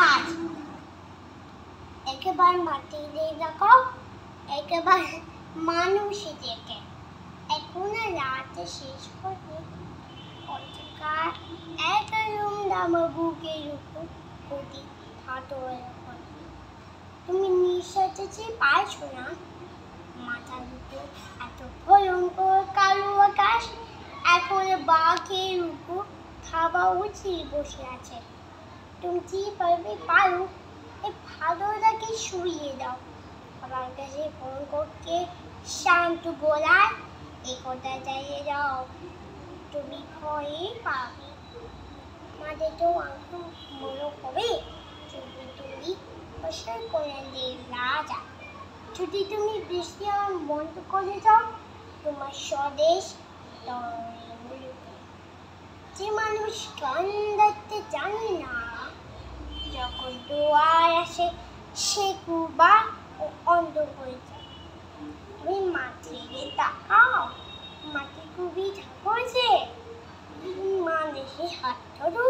আজ একেবারে মাটিতে দেখো, একেবারে মানুষই দেখে। এখন রাতে শেষ করে অন্ধকার একটা রুম আমার বুকের উপর গদি ফাটল। তুমি নিঃশ্বাসে পাইছো না? মাথার উপর এত ভয়ঙ্কর কালো আকাশ, এখন বাঘের উপর খাওয়া উচিত বসে আছে। তুমি যেভাবে পারো এই ভালোটাকে শুইয়ে দাও। আমার কাছে ফোন করতে শান্ত গলায় এই কথা চাইয়ে দাও। তুমি ভয়ে পাবে, আমাদের তো মনে হবে যদি তুমি বসে করে রাজা। যদি তুমি বৃষ্টি বন্ধ করে দাও, তোমার স্বদেশ যে মানুষ গান দেখতে জানে না, যখন দোয়ার আসে সে কুবা ও অন্ধ হয়ে যায়। তুমি মাটিতে তাকাও, মাটি খুবই ঠাকুরছে, মানুষের হাত ধরো।